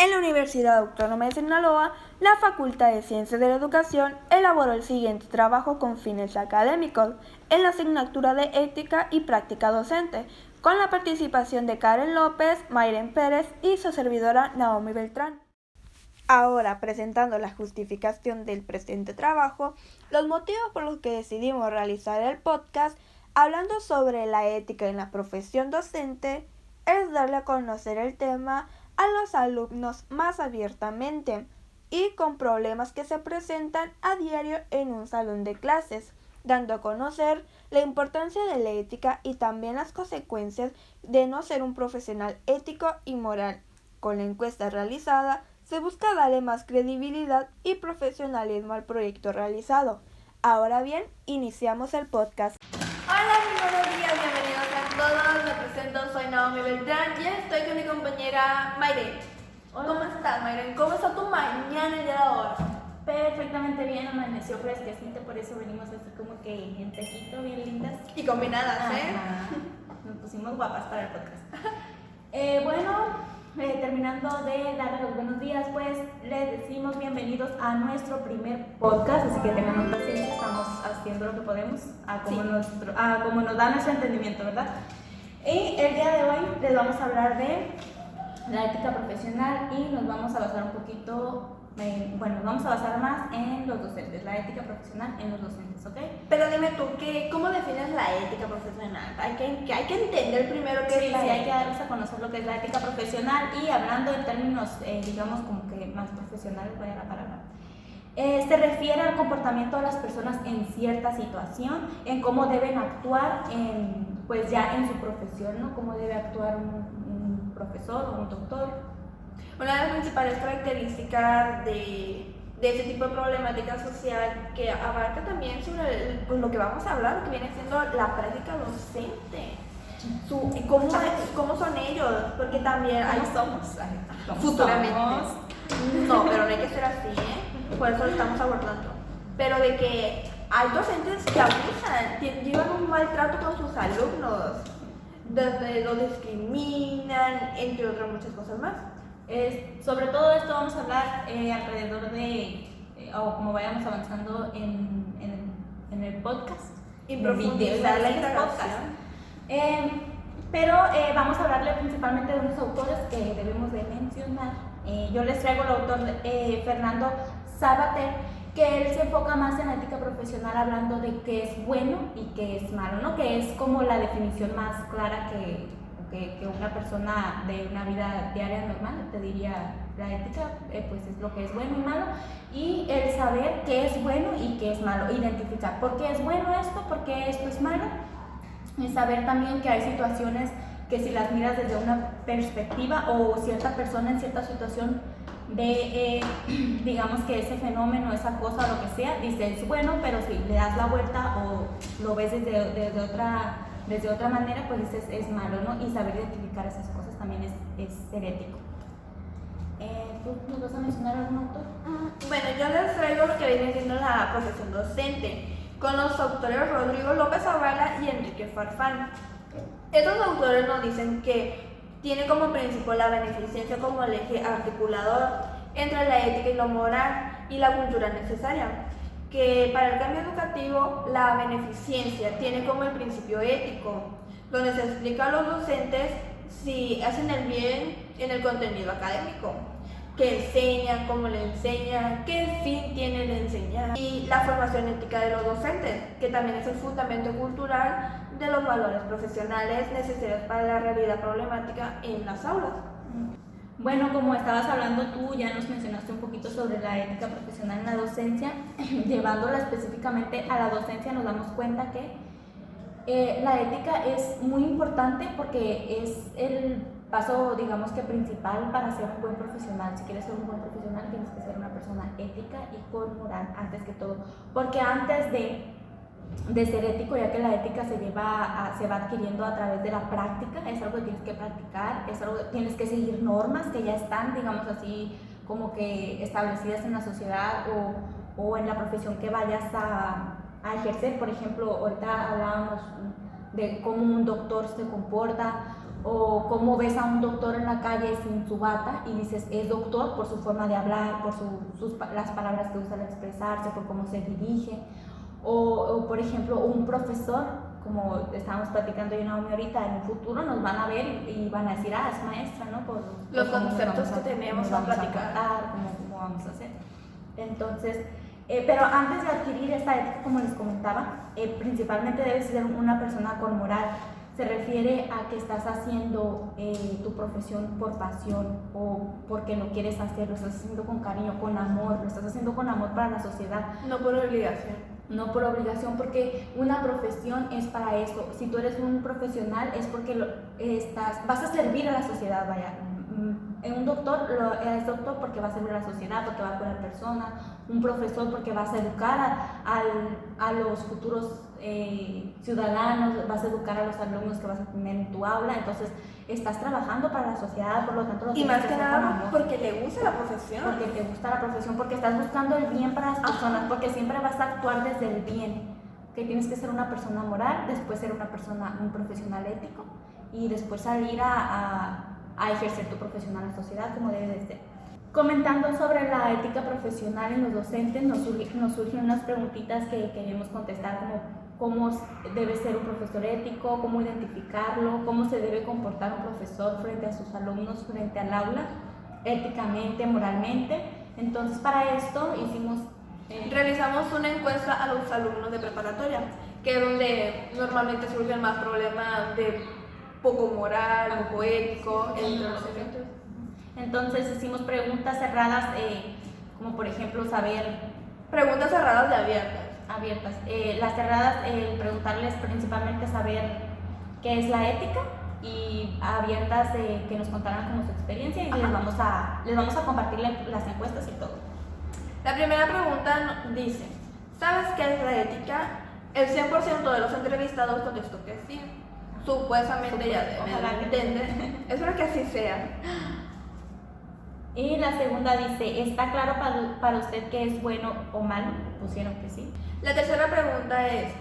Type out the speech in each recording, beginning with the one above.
En la Universidad Autónoma de Sinaloa, la Facultad de Ciencias de la Educación elaboró el siguiente trabajo con fines académicos en la asignatura de Ética y Práctica Docente, con la participación de Karen López, Mayren Pérez y su servidora Naomi Beltrán. Ahora, presentando la justificación del presente trabajo, los motivos por los que decidimos realizar el podcast hablando sobre la ética en la profesión docente es darle a conocer el tema a los alumnos más abiertamente y con problemas que se presentan a diario en un salón de clases, dando a conocer la importancia de la ética y también las consecuencias de no ser un profesional ético y moral. Con la encuesta realizada, se busca darle más credibilidad y profesionalismo al proyecto realizado. Ahora bien, iniciamos el podcast. Hola, muy buenos días, bienvenidos a todos. Me presento, soy Naomi Beltrán y estoy con mi compañera Mayren. Hola. ¿Cómo estás, Mayren? ¿Cómo está tu mañana el día de hoy? Perfectamente bien, amaneció fresquecito, por eso venimos así como que en tejito, bien lindas. Y combinadas, Nos pusimos guapas para el podcast. Terminando de darles los buenos días, pues les decimos bienvenidos a nuestro primer podcast, así que tengan paciencia, estamos haciendo lo que podemos, como nos da nuestro entendimiento, ¿verdad? Y el día de hoy les vamos a hablar de la ética profesional y nos vamos a basar un poquito, nos vamos a basar más en los docentes, la ética profesional en los docentes, ¿ok? Pero dime tú, ¿cómo defines la ética profesional? Hay que entender primero qué es la ética. Hay que darles a conocer lo que es la ética profesional y hablando en términos, digamos, como que más profesionales, voy a la palabra. Se refiere al comportamiento de las personas en cierta situación, en cómo deben actuar ya en su profesión, ¿no? Cómo debe actuar un profesor o un doctor. Una de las principales características de ese tipo de problemática social que abarca también sobre lo que vamos a hablar, lo que viene siendo la práctica docente. ¿Cómo son ellos? Porque también hay... somos? Futuramente. No, pero no hay que ser así, ¿eh? Por eso lo estamos abordando. Pero de que hay docentes que abusan, llevan un maltrato con sus alumnos, donde los discriminan, entre otras muchas cosas más. Sobre todo esto vamos a hablar alrededor de, o como vayamos avanzando en el podcast. Y profundizar la indagación. Pero vamos a hablarle principalmente de unos autores que debemos de mencionar. Yo les traigo el autor Fernando Savater, que él se enfoca más en la ética profesional hablando de qué es bueno y qué es malo, ¿no? Que es como la definición más clara que una persona de una vida diaria normal te diría. La ética pues es lo que es bueno y malo, y el saber qué es bueno y qué es malo, identificar por qué es bueno esto, por qué esto es malo, y saber también que hay situaciones que si las miras desde una perspectiva o cierta persona en cierta situación ve, digamos que ese fenómeno, esa cosa, lo que sea, dice es bueno, pero si le das la vuelta o lo ves desde otra manera, pues dices es malo, ¿no? Y saber identificar esas cosas también es ser ético. ¿Tú nos vas a mencionar algún autor? Bueno, yo les traigo lo que viene siendo la profesión docente, con los autores Rodrigo López Zavala y Enrique Farfán. Estos autores nos dicen que tiene como principio la beneficencia como el eje articulador entre la ética y lo moral y la cultura necesaria, que para el cambio educativo la beneficencia tiene como el principio ético, donde se explica a los docentes si hacen el bien en el contenido académico, qué enseñan, cómo le enseñan, qué fin tiene el enseñar, y la formación ética de los docentes, que también es el fundamento cultural de los valores profesionales necesarios para la realidad problemática en las aulas. Bueno, como estabas hablando tú, ya nos mencionaste un poquito sobre la ética profesional en la docencia. Llevándola específicamente a la docencia, nos damos cuenta que la ética es muy importante porque es el paso, digamos que principal para ser un buen profesional. Si quieres ser un buen profesional, tienes que ser una persona ética y con moral antes que todo. Porque antes de ser ético, ya que la ética se va adquiriendo a través de la práctica, es algo que tienes que practicar, es algo que tienes que seguir normas que ya están, digamos así, como que establecidas en la sociedad o en la profesión que vayas a ejercer. Por ejemplo, ahorita hablábamos de cómo un doctor se comporta O cómo ves a un doctor en la calle sin su bata y dices, es doctor por su forma de hablar, por las palabras que usa al expresarse, por cómo se dirige. O por ejemplo, un profesor, como estábamos platicando yo y Naomi ahorita, en un futuro nos van a ver y van a decir, es maestra, ¿no? Por los conceptos que tenemos a platicar. Cómo vamos a hacer. Entonces, pero antes de adquirir esta ética, como les comentaba, principalmente debes ser una persona con moral. Se refiere a que estás haciendo tu profesión por pasión o porque lo quieres hacer, lo estás haciendo con cariño, con amor, lo estás haciendo con amor para la sociedad. No por obligación. No por obligación, porque una profesión es para eso. Si tú eres un profesional es porque vas a servir a la sociedad, vaya. Un doctor es doctor porque va a servir a la sociedad, porque va a curar personas. Un profesor porque vas a educar a los futuros ciudadanos, vas a educar a los alumnos que vas a tener en tu aula. Entonces estás trabajando para la sociedad, por lo tanto y más que nada porque te gusta la profesión, porque te gusta la profesión, porque estás buscando el bien para las personas, porque siempre vas a actuar desde el bien, que tienes que ser una persona moral, después ser un profesional ético y después salir a ejercer tu profesión en la sociedad como debe de ser. Comentando sobre la ética profesional en los docentes, nos surgen unas preguntitas que queremos contestar, como cómo debe ser un profesor ético, cómo identificarlo, cómo se debe comportar un profesor frente a sus alumnos, frente al aula, éticamente, moralmente. Entonces, para esto realizamos una encuesta a los alumnos de preparatoria, que es donde normalmente surgen más problemas de poco moral, poco ético entre los docentes. Entonces hicimos preguntas cerradas, como por ejemplo preguntas cerradas de abiertas. Las cerradas, preguntarles principalmente saber qué es la ética, y abiertas que nos contaran como su experiencia, y les vamos a compartir las encuestas y todo. La primera pregunta dice, ¿sabes qué es la ética? El 100% de los entrevistados contestó que sí. Supuestamente ya deben entender. Espero que así sea. Y la segunda dice, ¿está claro para usted qué es bueno o malo? Pusieron que sí. La tercera pregunta es,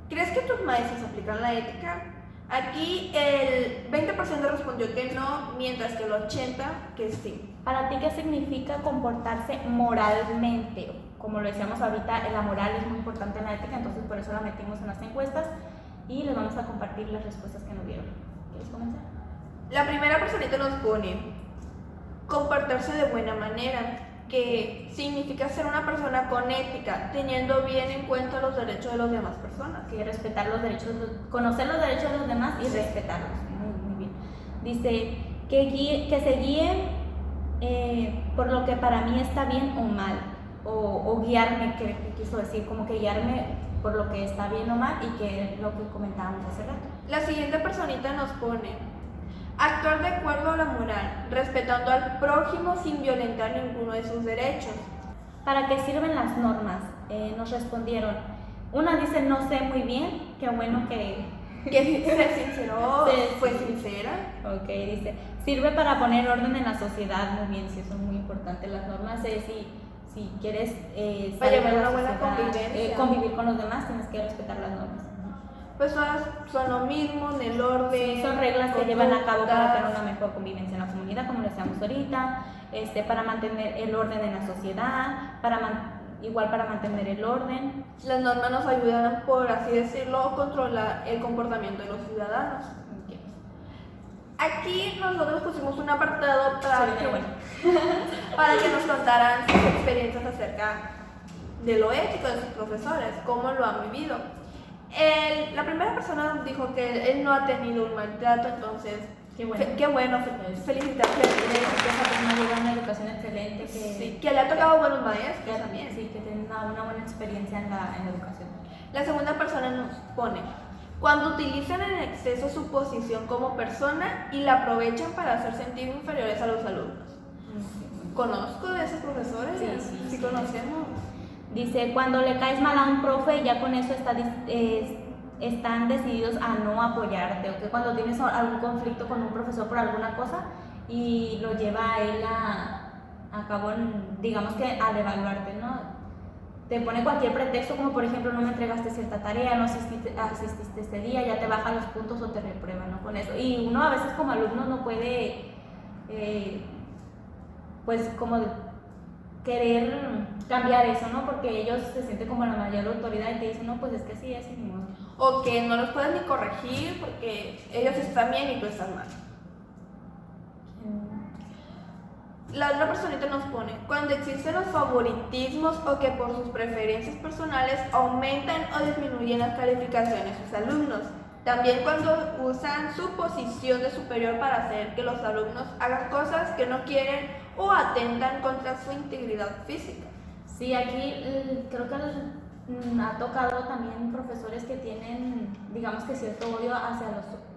¿crees que tus maestros aplican la ética? Aquí el 20% respondió que no, mientras que el 80% que sí. ¿Para ti qué significa comportarse moralmente? Como lo decíamos ahorita, la moral es muy importante en la ética, entonces por eso la metimos en las encuestas y les vamos a compartir las respuestas que nos dieron. ¿Quieres comenzar? La primera personita nos pone comportarse de buena manera, que significa ser una persona con ética, teniendo bien en cuenta los derechos de las demás personas. Que respetar los derechos, conocer los derechos de los demás y respetarlos. Muy bien. Dice que se guíen por lo que para mí está bien o mal, o guiarme, que quiso decir, como que guiarme por lo que está bien o mal, y que es lo que comentábamos hace rato. La siguiente personita nos pone actuar de acuerdo a la moral, respetando al prójimo sin violentar ninguno de sus derechos. ¿Para qué sirven las normas? Nos respondieron. Una dice, no sé muy bien, qué bueno que se sinceró, fue sincera. Ok, dice, sirve para poner orden en la sociedad. Muy bien, sí, eso es muy importante. Las normas si quieres para llevar una buena convivencia, convivir con los demás, tienes que respetar las normas. Pues todas son lo mismo, en el orden. Sí, son reglas que llevan a cabo para tener una mejor convivencia en la comunidad, como lo decíamos ahorita, para mantener el orden en la sociedad, igual para mantener el orden. Las normas nos ayudan, por así decirlo, a controlar el comportamiento de los ciudadanos. Okay. Aquí nosotros pusimos un apartado para para que nos contaran sus experiencias acerca de lo ético de sus profesores, cómo lo han vivido. La primera persona dijo que él no ha tenido un maltrato, entonces qué bueno, felicitarle. Esa persona lleva una educación excelente, que le ha tocado buenos maestros también. Sí, que tiene una buena experiencia en la educación. La segunda persona nos pone, cuando utilizan en exceso su posición como persona y la aprovechan para hacer sentir inferiores a los alumnos. ¿Conozco de esos profesores? Sí conocemos. Dice, cuando le caes mal a un profe, ya con eso están decididos a no apoyarte, o que cuando tienes algún conflicto con un profesor por alguna cosa y lo lleva a él a cabo, digamos que al evaluarte, ¿no? te pone cualquier pretexto, como por ejemplo no me entregaste cierta tarea, no asististe este día, ya te bajan los puntos o te reprueban, ¿no? Con eso. Y uno a veces como alumno no puede, pues como querer cambiar eso, ¿no? Porque ellos se sienten como la mayor autoridad y te dicen, no, pues es que sí, es ni modo. O que no los puedes ni corregir porque ellos están bien y tú estás mal. La otra personita nos pone, cuando existen los favoritismos o que por sus preferencias personales aumentan o disminuyen las calificaciones de sus alumnos. También cuando usan su posición de superior para hacer que los alumnos hagan cosas que no quieren o atentan contra su integridad física. Sí, aquí creo que ha tocado también profesores que tienen, digamos que cierto odio hacia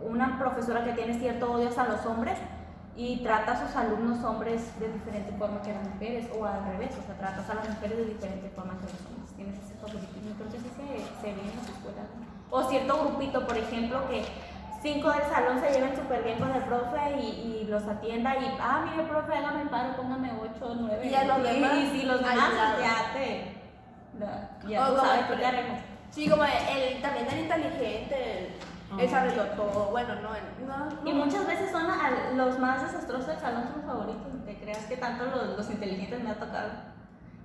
una profesora que tiene cierto odio hacia los hombres y trata a sus alumnos hombres de diferente forma que las mujeres, o al revés, o sea, tratas a las mujeres de diferente forma que los hombres. Tienes ese favoritismo, creo que sí se ve en las escuelas. O cierto grupito, por ejemplo, que 5 del salón se lleven súper bien con el profe y los atienda y, mire, profe, hágame el paro, póngame 8 o 9. Y a los demás. Y si los demás ya tú sabes que te arreglas. Sí, como el también el inteligente, él sabe todo, bueno, no. Y muchas veces son los más desastrosos del salón son los favoritos, no te creas que tanto los inteligentes me ha tocado.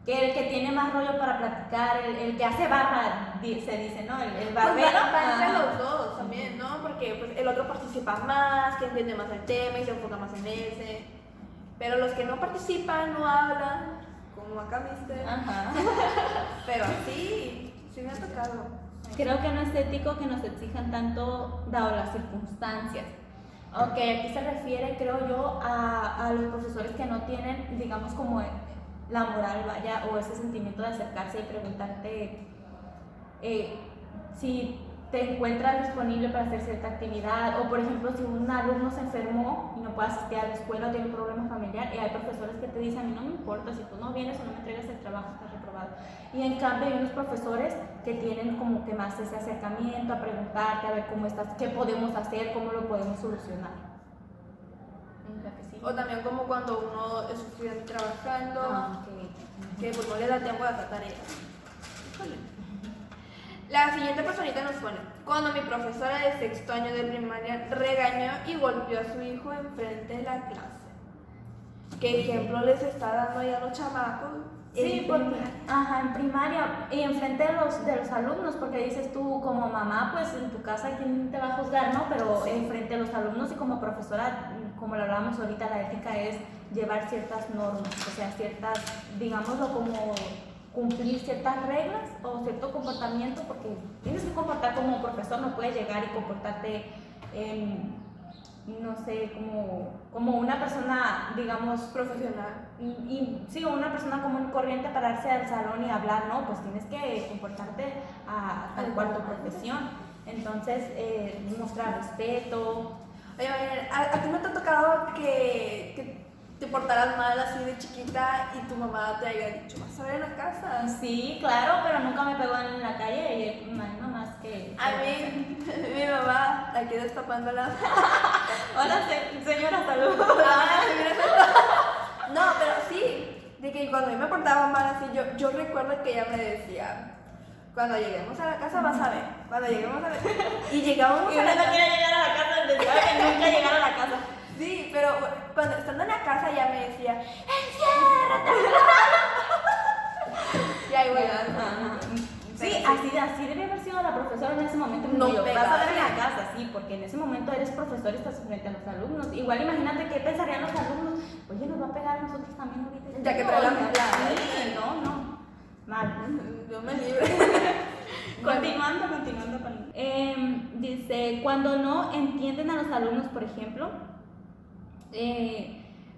Que el que tiene más rollo para platicar, el que hace barba, se dice, ¿no? El barbero. Pues va entre los dos también, ¿no? Porque pues, el otro participa más, que entiende más el tema y se enfoca más en ese. Pero los que no participan, no hablan, como acá viste. Ajá. Pero sí me ha tocado. Creo que no es ético que nos exijan tanto dado las circunstancias. Aunque aquí se refiere, creo yo, a los profesores que no tienen, digamos, como la moral, vaya, o ese sentimiento de acercarse y preguntarte si te encuentras disponible para hacer cierta actividad, o por ejemplo, si un alumno se enfermó y no puede asistir a la escuela o tiene un problema familiar, y hay profesores que te dicen, a mí no me importa, si tú no vienes o no me entregas el trabajo, estás reprobado. Y en cambio hay unos profesores que tienen como que más ese acercamiento, a preguntarte, a ver cómo estás, qué podemos hacer, cómo lo podemos solucionar. O también como cuando uno es estudiante trabajando, que pues no le da tiempo de hacer tareas. La siguiente personita nos pone, cuando mi profesora de 6º año de primaria regañó y golpeó a su hijo enfrente de la clase. ¿Qué ejemplo les está dando ya a los chamacos? Sí, en primaria y enfrente de los alumnos, porque dices tú como mamá, pues en tu casa quién te va a juzgar, ¿no? Pero enfrente de los alumnos y como profesora, como lo hablábamos ahorita, la ética es llevar ciertas normas, o sea, ciertas, digámoslo como cumplir ciertas reglas o cierto comportamiento, porque tienes que comportar como profesor, no puedes llegar y comportarte no sé, como una persona, digamos, profesional. Sí, una persona común y corriente, pararse al salón y hablar, no, pues tienes que comportarte tal cual tu profesión. Entonces, mostrar respeto. Oye, ¿a ti no te ha tocado que te portaras mal así de chiquita y tu mamá te haya dicho, vas a ver en la casa? Sí, claro, pero nunca me pegó en la calle y no hay mamás que... A mí, mi mamá, aquí destapándola. Hola, señora, salud. No, pero sí, de que cuando yo me portaba mal así, yo recuerdo que ella me decía, cuando lleguemos a la casa vas a ver, cuando lleguemos a ver. Y llegábamos y a la casa. no quería llegar a la casa, deseaba que nunca llegara a la casa. Sí, pero cuando estando en la casa ella me decía, ¡enciérrate! Y ahí voy. Sí, así debe haber sido la profesora en ese momento. No vas a ver en la pegarle. casa, sí, porque en ese momento eres profesor y estás frente a los alumnos. Igual imagínate qué pensarían los alumnos. Oye, nos va a pegar a nosotros también ahorita. Ya que trae la mezcla. Sí, no. Mal. Yo me libre. Continuando con... dice, cuando no entienden a los alumnos, por ejemplo,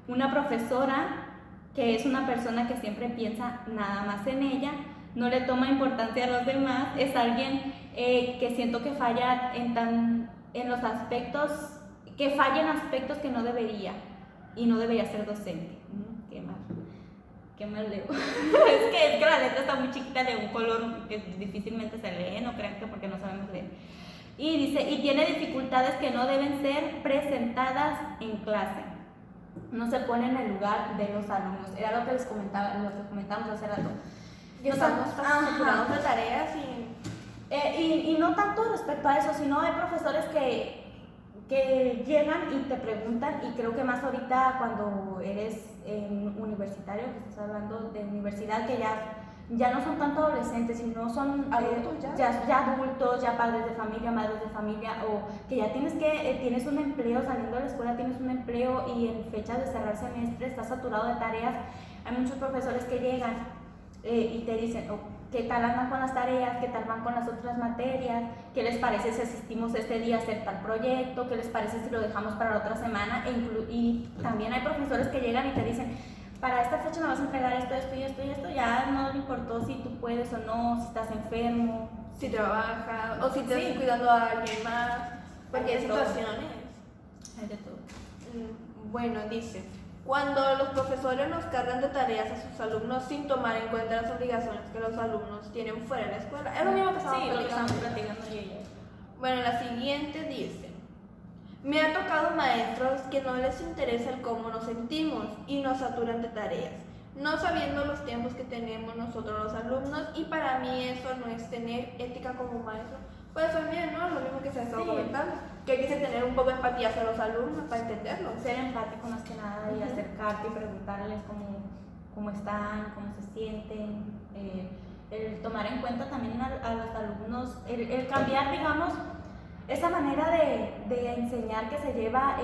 una profesora que es una persona que siempre piensa nada más en ella, no le toma importancia a los demás, es alguien que siento que falla en los aspectos, que falla en aspectos que no debería, y no debería ser docente. Qué mal leo. es que la letra está muy chiquita, de un color que difícilmente se lee, no crean que porque no sabemos leer. Y dice, y tiene dificultades que no deben ser presentadas en clase. No se pone en el lugar de los alumnos. Era lo que les comentaba, lo que comentábamos hace rato. Y estamos saturados de tareas y no tanto respecto a eso, sino hay profesores que llegan y te preguntan, y creo que más ahorita cuando eres universitario, que estás hablando de universidad, que ya no son tanto adolescentes, sino son adultos ya adultos, ya padres de familia, madres de familia, o que ya tienes un empleo, saliendo de la escuela tienes un empleo y en fechas de cerrar semestre estás saturado de tareas. Hay muchos profesores que llegan y te dicen, ¿qué tal andan con las tareas? ¿Qué tal van con las otras materias? ¿Qué les parece si asistimos este día a hacer tal proyecto? ¿Qué les parece si lo dejamos para la otra semana? Y también hay profesores que llegan y te dicen, para esta fecha me vas a entregar esto, esto y esto y esto. Ya no le importó si tú puedes o no, si estás enfermo, si trabajas o si estás cuidando a alguien más, porque hay situaciones. Hay de todo. Bueno, dice, cuando los profesores nos cargan de tareas a sus alumnos sin tomar en cuenta las obligaciones que los alumnos tienen fuera de la escuela. Es lo mismo que estamos platicando yo y yo. Bueno, la siguiente dice, me ha tocado maestros que no les interesa el cómo nos sentimos y nos saturan de tareas, no sabiendo los tiempos que tenemos nosotros los alumnos, y para mí eso no es tener ética como maestro. Pues también, ¿no? Lo mismo que se ha estado comentando, que hay que tener un poco de empatía hacia los alumnos para entenderlos. Ser empático más que nada y acercarte y preguntarles cómo están, cómo se sienten, el tomar en cuenta también a los alumnos, el cambiar, digamos, esa manera de enseñar que se lleva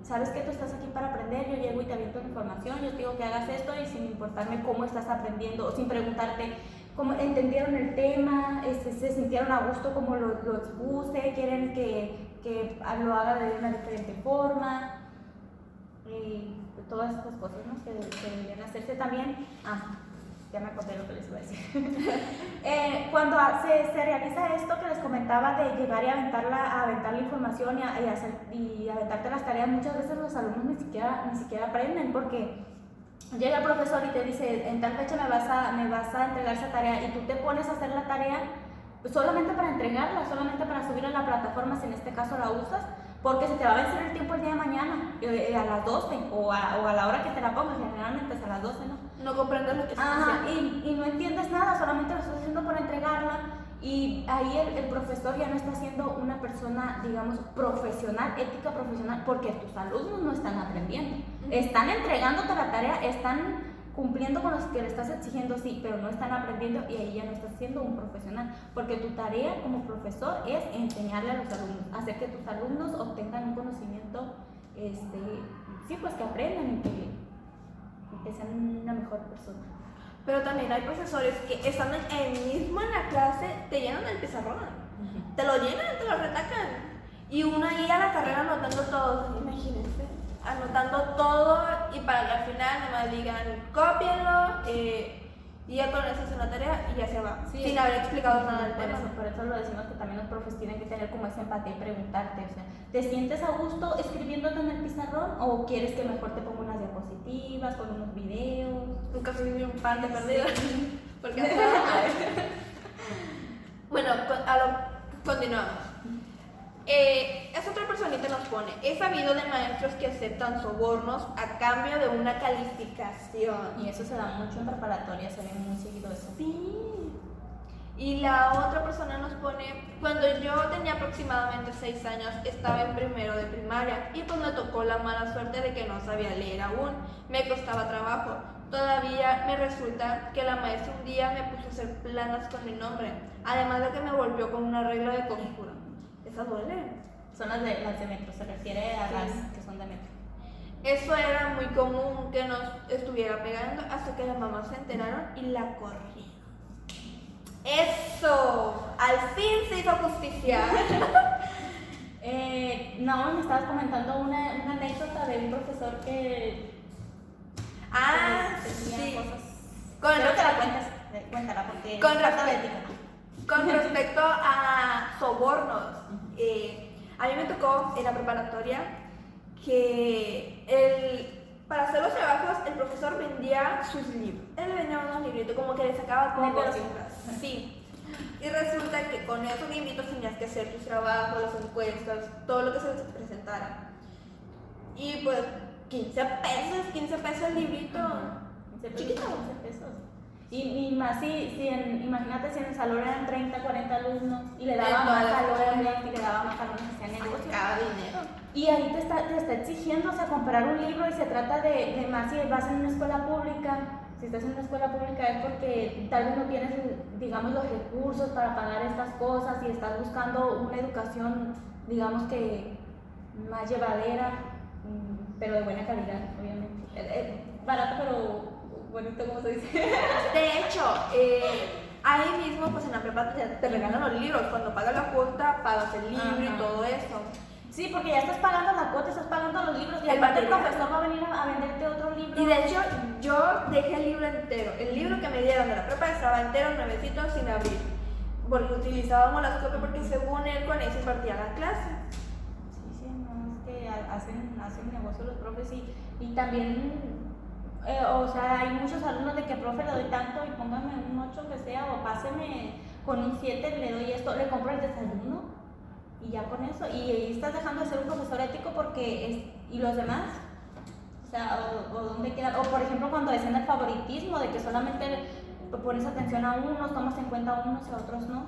sabes que tú estás aquí para aprender, yo llego y te aviento la información, yo te digo que hagas esto y sin importarme cómo estás aprendiendo o sin preguntarte cómo entendieron el tema, se sintieron a gusto como lo expuse, quieren que lo haga de una diferente forma, y todas estas cosas, ¿no? que deberían hacerse también. Ya me acordé lo que les iba a decir. Cuando se realiza esto que les comentaba de llegar y aventar la información y aventarte las tareas, muchas veces los alumnos ni siquiera aprenden, porque llega el profesor y te dice, en tal fecha me vas a entregar esa tarea, y tú te pones a hacer la tarea solamente para entregarla, solamente para subir a la plataforma, si en este caso la usas, porque se te va a vencer el tiempo el día de mañana, a las 12 o a la hora que te la pongas, generalmente es a las 12, ¿no? No comprendes lo que estás haciendo. Y no entiendes nada, solamente lo estás haciendo por entregarla, y ahí el profesor ya no está siendo una persona, digamos, profesional, ética profesional, porque tus alumnos no están aprendiendo. Están entregándote la tarea, están cumpliendo con los que le estás exigiendo, sí, pero no están aprendiendo, y ahí ya no estás siendo un profesional, porque tu tarea como profesor es enseñarle a los alumnos, hacer que tus alumnos obtengan un conocimiento, sí, pues que aprendan y que sean una mejor persona. Pero también hay profesores que estando mismo en la clase te llenan el pizarrón, te lo llenan, te lo retacan, y uno ahí a la carrera anotando todo, imagínense, anotando todo, y para que al final nomás digan cópienlo, y ya con eso hacen la tarea y ya se va, sin haber explicado nada del tema. Por eso lo decimos, que también los profes tienen que tener como esa empatía y preguntarte, o sea, ¿te sientes a gusto escribiéndote en el pizarrón o quieres que mejor te ponga unas diapositivas con unos videos? Nunca soy un pan de perdido. Porque bueno, continuamos. Esa otra personita nos pone, he sabido de maestros que aceptan sobornos a cambio de una calificación. Y eso se da mucho en preparatoria, se ve muy seguido eso. Sí. Y la otra persona nos pone, cuando yo tenía aproximadamente 6 años, estaba en primero de primaria, y pues me tocó la mala suerte de que no sabía leer aún, me costaba trabajo. Todavía me resulta que la maestra un día me puso a hacer planas con mi nombre, además de que me golpeó con una regla de costura. ¿Esa duele? Son las de metro, se refiere a las que son de metro. Eso era muy común que nos estuviera pegando, hasta que las mamás se enteraron y la corrieron. ¡Eso! ¡Al fin se hizo justicia! No, me estabas comentando una anécdota de un profesor que... sí. Cosas. Creo que la cuentas. Cuéntala, porque... Con respecto a sobornos, a mí me tocó en la preparatoria que para hacer los trabajos el profesor vendía sus libros. Él vendía unos libritos, como que le sacaba cosas. Sí. Y resulta que con esos libritos tenías que hacer tus trabajos, las encuestas, todo lo que se les presentara. Y pues 15 pesos el librito. 15 pesos. Y más imagínate si en el salón eran 30, 40 alumnos y le daban todas más las alumnos y le daban más alumnos, hacían negocio. Cada dinero. Y ahí te está exigiendo, o sea, comprar un libro y se trata de más si vas en una escuela pública. Si estás en una escuela pública es porque tal vez no tienes, digamos, los recursos para pagar estas cosas y estás buscando una educación, digamos que más llevadera, pero de buena calidad, obviamente. Barato, pero bonito, ¿cómo se dice? De hecho, ahí mismo, pues en la prepa te regalan los libros. Cuando pagas la cuota, pagas el libro y todo eso. Sí, porque ya estás pagando la cuota, estás pagando los libros y El aparte el material. profesor va a venir a venderte otro libro. Y de hecho, yo dejé el libro entero. El libro que me dieron de la prepa estaba entero, nuevecito, sin abrir. Porque utilizábamos las copias porque según él con eso impartía la clase. Sí, no, es que hacen negocio los profes y también, o sea, hay muchos alumnos de que profe le doy tanto y póngame un 8 que sea o páseme con un 7, le doy esto, le compro el desayuno. Y ya con eso, y ahí estás dejando de ser un profesor ético porque ¿y los demás? O sea, o dónde quedan, o por ejemplo cuando es en el favoritismo, de que solamente pones atención a unos, tomas en cuenta a unos y a otros no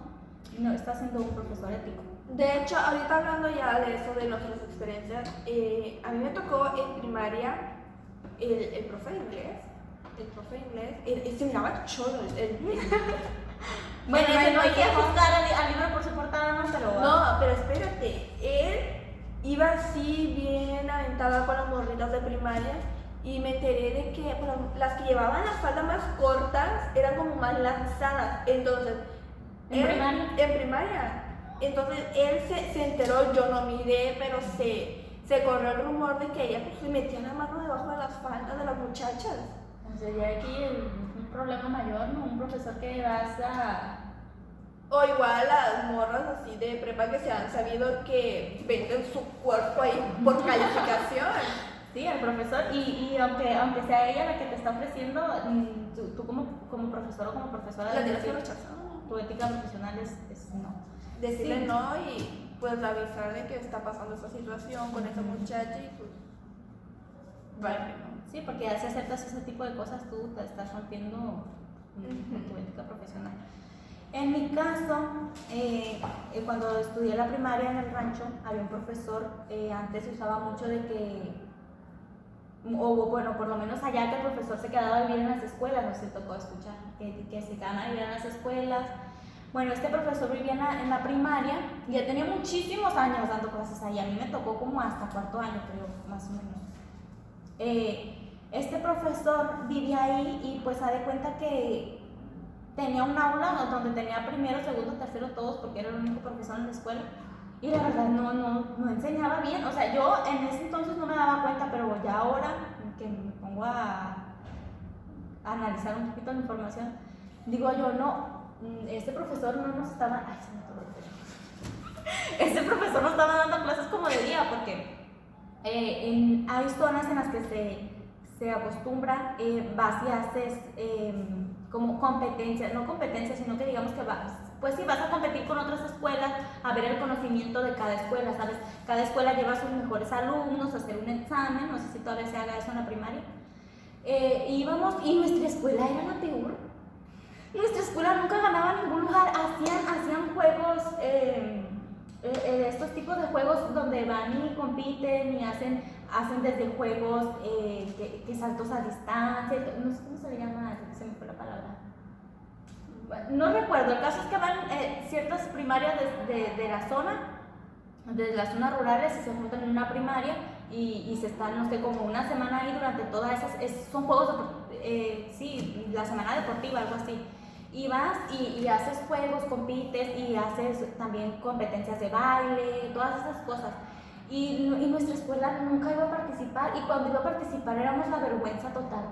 estás siendo un profesor ético. De hecho, ahorita hablando ya de eso, de nuestras experiencias, a mí me tocó en primaria el profe de inglés, se miraba cholo, Bueno, no hay que consejo. juzgar al libro por su portada, no, pero... No, pero espérate, él iba así bien aventada con las morritas de primaria y me enteré de que las que llevaban las faldas más cortas eran como más lanzadas. Entonces, ¿En primaria? En primaria. Entonces él se enteró, yo no miré, pero se corrió el rumor de que ella pues, se metía la mano debajo de las faldas de las muchachas. O sea, ya aquí un problema mayor, ¿no? Un profesor que vas a... O igual las morras así de prepa que se han sabido que venden su cuerpo ahí por calificación. Sí, el profesor, y aunque sea ella la que te está ofreciendo, tú como profesor o como profesora La tienes que decir, rechazar. tu ética profesional es no. Decirle Sí. no y pues avisar de que está pasando esta situación con esa muchacha y pues... Vale, ¿no? Sí, porque si aceptas ese tipo de cosas, tú te estás rompiendo tu ética profesional. En mi caso, cuando estudié la primaria en el rancho, había un profesor, antes se usaba mucho de que, o bueno, por lo menos allá que el profesor se quedaba a vivir en las escuelas, no sé si tocó escuchar, que se quedaban a vivir en las escuelas. Bueno, este profesor vivía en la primaria y ya tenía muchísimos años dando clases ahí, a mí me tocó como hasta cuarto año, creo, más o menos. Este profesor vivía ahí y pues se da cuenta que tenía un aula donde tenía primero, segundo, tercero, todos, porque era el único profesor en la escuela. Y la verdad no enseñaba bien. O sea, yo en ese entonces no me daba cuenta, pero ya ahora que me pongo a analizar un poquito la información, digo yo, este profesor no nos estaba... Ay, se me atoró el pelo. Este profesor no estaba dando clases como de día, porque hay zonas en las que se acostumbra, vas y haces como competencia, no competencia, sino que digamos que vas a competir con otras escuelas a ver el conocimiento de cada escuela, ¿sabes? Cada escuela lleva a sus mejores alumnos a hacer un examen, no sé si todavía se haga eso en la primaria. Íbamos y nuestra escuela era la peor. Nuestra escuela nunca ganaba ningún lugar, hacían juegos, estos tipos de juegos donde van y compiten y hacen desde juegos que saltos a distancia, no sé cómo se le llama, se me fue la palabra. No recuerdo, el caso es que van ciertas primarias de la zona rurales y se juntan en una primaria y se están, no sé, como una semana ahí durante todas esas, son juegos, sí, la semana deportiva, algo así. Y vas y haces juegos, compites y haces también competencias de baile, todas esas cosas. Y nuestra escuela nunca iba a participar, y cuando iba a participar éramos la vergüenza total,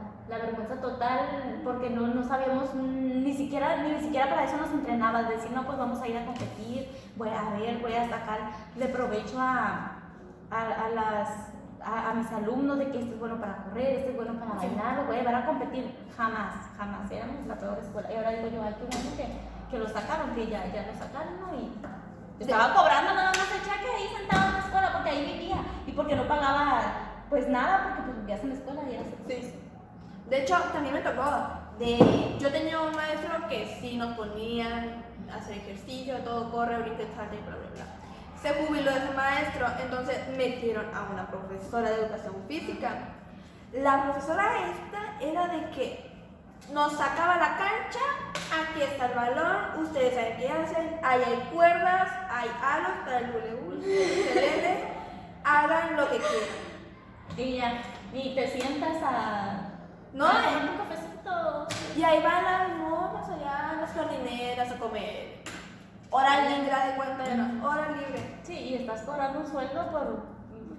porque no sabíamos, ni siquiera para eso nos entrenaban, decir, no, pues vamos a ir a competir, voy a sacar de provecho a mis alumnos de que esto es bueno para correr, esto es bueno para bailar, lo voy a llevar a competir. Jamás, éramos la peor escuela. Y ahora digo yo, ay, qué bueno que lo sacaron, que ya lo sacaron, ¿no? Y estaba cobrando nada más el cheque ahí sentado en la escuela porque ahí vivía y porque no pagaba pues nada, porque pues vivías en la escuela y era así. Sí. De hecho, también me tocó Yo tenía un maestro que sí nos ponían a hacer ejercicio, todo corre, brinca, salta y bla, bla, bla. Se jubiló ese maestro, entonces metieron a una profesora de educación física. La profesora esta era de que nos sacaba a la cancha, aquí está el balón, ustedes saben qué hacen, ahí hay cuerdas, hay aros para el ukelele, hagan lo que quieran. Y ya, y te sientas a... No, tomar un cafecito. y ahí van las morras allá, las jardineras a comer. Hora libre, de cuenta, hora libre. Sí, y estás cobrando un sueldo por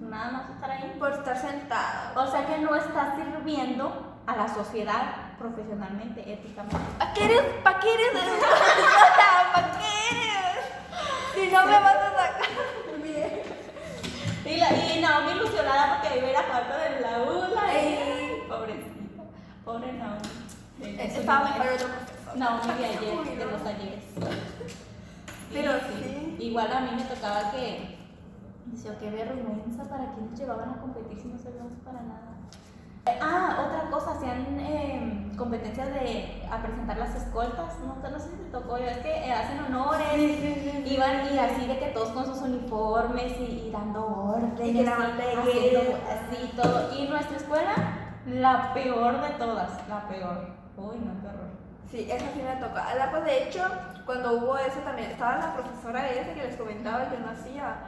nada más estar ahí. Por estar sentado. O sea que no estás sirviendo a la sociedad profesionalmente, éticamente. ¿Para qué eres? ¿Para qué eres? ¿Para qué eres? Si no me vas a sacar. Bien. Y Naomi ilusionada porque iba a ir a jugar con la ULA. Ey. Pobrecita. Pobre Naomi. Estaba mejor otro profesor. Naomi de ayer, de los ayeres. Pero sí. Igual a mí me tocaba que... Decía, qué vergüenza, ¿para qué nos llevaban a competir si no servíamos para nada? Otra cosa, hacían competencias a presentar las escoltas, no sé si te tocó, es que hacen honores, Sí. iban y así de que todos con sus uniformes y dando órdenes, Y que la bandera. haciendo así todo. Y nuestra escuela, la peor de todas, la peor. Uy, no, qué horror. Sí, esa sí me tocó. Pues de hecho, cuando hubo eso también estaba la profesora esa que les comentaba, yo no hacía.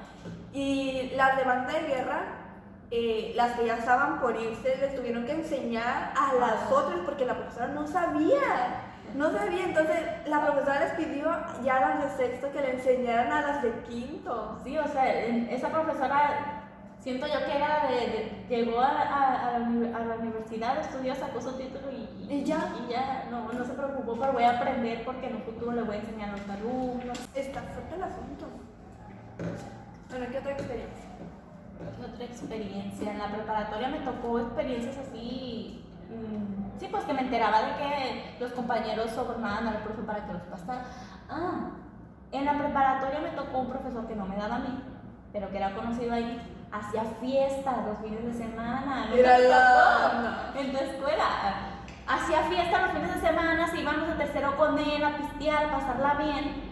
Y las de banda de guerra, las que ya estaban por irse, les tuvieron que enseñar a las otras porque la profesora no sabía. Entonces la profesora les pidió ya a las de sexto que le enseñaran a las de quinto. Sí, o sea, esa profesora, siento yo que era llegó a la universidad, estudió, sacó su título y ya no se preocupó, pero voy a aprender porque en un futuro le voy a enseñar a los alumnos. Está fuerte el asunto. Bueno, ¿qué otra experiencia? ¿Qué otra experiencia? En la preparatoria me tocó experiencias así, sí, pues que me enteraba de que los compañeros sobornaban al profe para que los pasara. En la preparatoria me tocó un profesor que no me daba a mí, pero que era conocido ahí, hacía fiestas los fines de semana. En tu escuela. Hacía fiestas los fines de semana, si íbamos a tercero con él a pistear, a pasarla bien.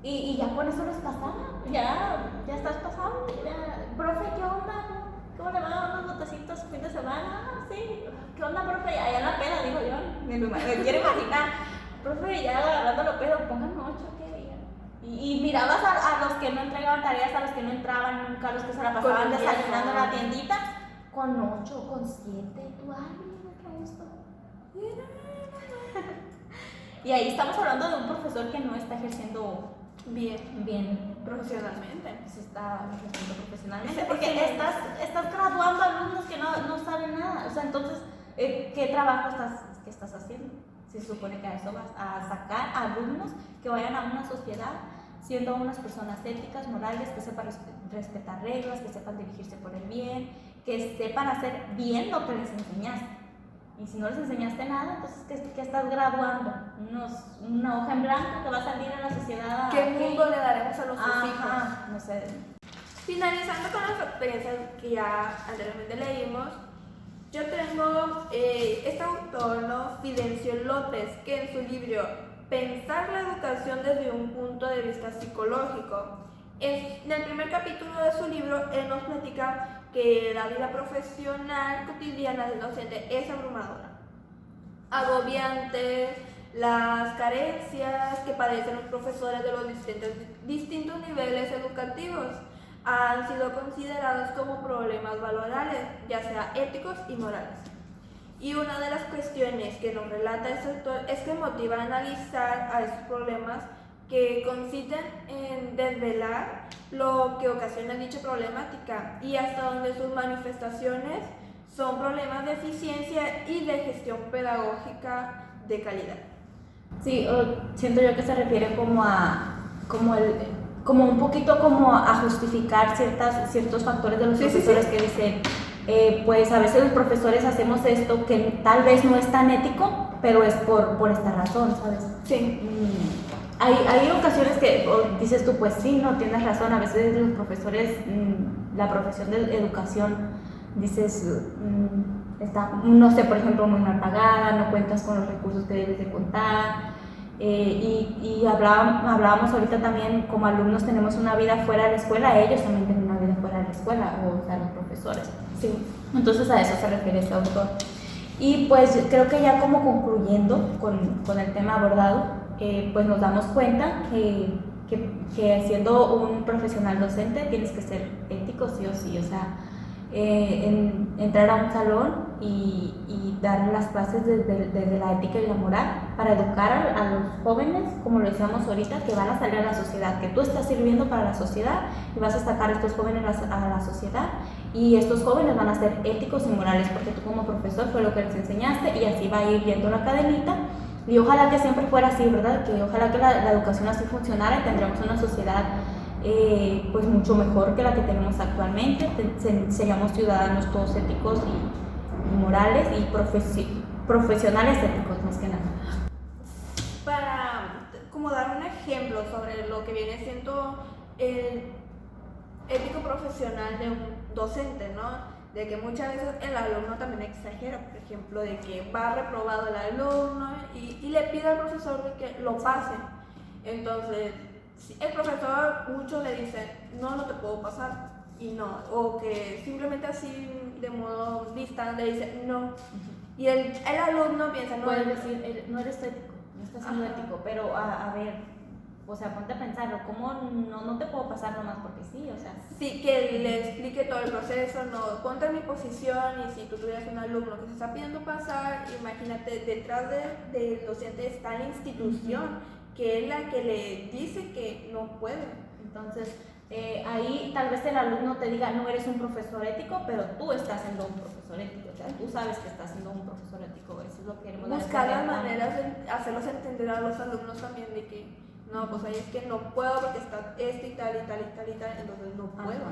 Y ya con eso los pasaba. Ya estás pasado. Profe, ¿qué onda? ¿Cómo le van a dar unos botecitos fin de semana? Sí. ¿Qué onda, profe? Allá en la peda, digo yo. Me quiero imaginar. Profe, ya agarrando los pedos, pongan 8, ¿qué día? Y mirabas a los que no entregaban tareas, a los que no entraban nunca, a los que se la pasaban desayunando en la tiendita, con 8, con 7. Tú, me traes esto. Y ahí estamos hablando de un profesor que no está ejerciendo bien Profesionalmente. se está ejerciendo profesionalmente, porque estás graduando alumnos que no saben nada. O sea, entonces, ¿qué trabajo estás haciendo? Se supone que a eso vas, a sacar alumnos que vayan a una sociedad siendo unas personas éticas, morales, que sepan respetar reglas, que sepan dirigirse por el bien, que sepan hacer bien lo que les enseñaste. Y si no les enseñaste nada, entonces, ¿qué estás graduando? Una hoja en blanco que va a salir en la sociedad. ¿Qué mundo le daremos a nuestros hijos? No sé. Finalizando con las experiencias que ya anteriormente leímos, yo tengo este autor, ¿no? Fidencio López, que en su libro Pensar la educación desde un punto de vista psicológico, en el primer capítulo de su libro, él nos platica que la vida profesional cotidiana del docente es abrumadora, agobiante, las carencias que padecen los profesores de los distintos niveles educativos han sido considerados como problemas valorales, ya sea éticos y morales. Y una de las cuestiones que nos relata este autor es que motiva a analizar a estos problemas que consisten en desvelar lo que ocasiona dicha problemática y hasta donde sus manifestaciones son problemas de eficiencia y de gestión pedagógica de calidad. Sí, siento yo que se refiere como un poquito como a justificar ciertos factores de los profesores que dicen, pues a veces los profesores hacemos esto que tal vez no es tan ético, pero es por esta razón, ¿sabes? Sí. Hay ocasiones que dices tú, pues sí, no, tienes razón, a veces los profesores, la profesión de educación, dices, está, no sé, por ejemplo, muy mal pagada, no cuentas con los recursos que debes de contar. Y hablábamos ahorita también, como alumnos tenemos una vida fuera de la escuela, ellos también tienen una vida fuera de la escuela, o sea, los profesores. Sí. Entonces a eso se refiere este autor. Y pues creo que ya como concluyendo con el tema abordado, pues nos damos cuenta que siendo un profesional docente tienes que ser ético sí o sí, o sea, entrar a un salón y dar las clases desde la ética y la moral para educar a los jóvenes, como lo decíamos ahorita, que van a salir a la sociedad, que tú estás sirviendo para la sociedad y vas a sacar a estos jóvenes a la sociedad, y estos jóvenes van a ser éticos y morales porque tú como profesor fue lo que les enseñaste, y así va a ir yendo la cadenita. Y ojalá que siempre fuera así, ¿verdad? Que ojalá que la educación así funcionara y tendríamos una sociedad pues mucho mejor que la que tenemos actualmente. Seríamos ciudadanos todos éticos y morales y profesionales éticos más que nada. Para como dar un ejemplo sobre lo que viene siendo el ético profesional de un docente, ¿no? De que muchas veces el alumno también exagera, por ejemplo, de que va reprobado el alumno y le pide al profesor de que lo pase. Entonces, el profesor mucho le dice, no te puedo pasar, y no, o que simplemente así de modo distante le dice no. Y el alumno piensa, no, puedes decir, no eres ético, no estás siendo ético, pero a ver, o sea, ponte a pensarlo, ¿cómo no te puedo pasar nomás porque sí? O sea, sí, que le explique todo el proceso, no, ponte en mi posición, y si tú tuvieras un alumno que se está pidiendo pasar, imagínate, detrás del docente está la institución, que es la que le dice que no puede. Entonces, ahí tal vez el alumno te diga, no eres un profesor ético, pero tú estás siendo un profesor ético, o sea, tú sabes que estás siendo un profesor ético, eso es lo que queremos buscar las maneras de hacerlos entender a los alumnos también de que no, pues ahí es que no puedo porque está esto y tal y tal y tal y tal, entonces no puedo.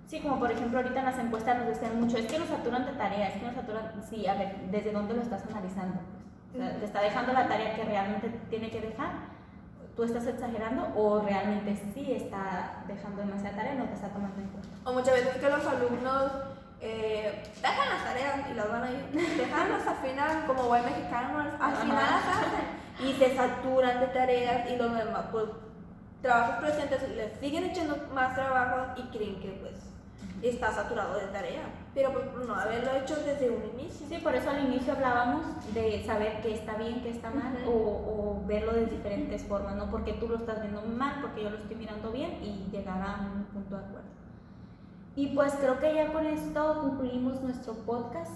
Sí, como por ejemplo ahorita en las encuestas nos decían mucho, es que nos saturan de tareas, es que nos saturan, sí, a ver, ¿desde dónde lo estás analizando? Pues, o sea, ¿te está dejando la tarea que realmente tiene que dejar? ¿Tú estás exagerando o realmente sí está dejando demasiada tarea y no te está tomando en cuenta? O muchas veces que los alumnos dejan las tareas y las van a ir, dejarlas al final, como buen mexicano, al final las hacen y se saturan de tareas, y los demás, pues, trabajos presentes les siguen echando más trabajo y creen que pues está saturado de tarea, pero pues no haberlo hecho desde un inicio. Sí, por eso al inicio hablábamos de saber qué está bien, qué está mal, o verlo de diferentes formas, no porque tú lo estás viendo mal, porque yo lo estoy mirando bien, y llegar a un punto de acuerdo. Y pues creo que ya con esto concluimos nuestro podcast.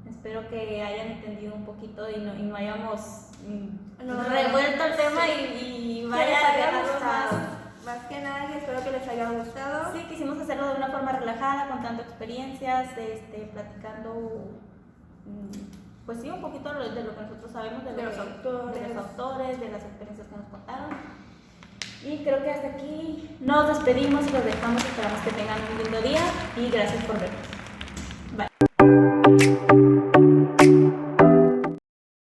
Espero que hayan entendido un poquito y no hayamos revuelto el tema y vaya a dejarlo más que nada, que espero que les haya gustado. Sí, quisimos hacerlo de una forma relajada, contando experiencias, platicando, pues sí, un poquito de lo que nosotros sabemos de los autores, de las experiencias que nos contaron. Y creo que hasta aquí nos despedimos y los dejamos. Esperamos que tengan un lindo día y gracias por vernos. Bye.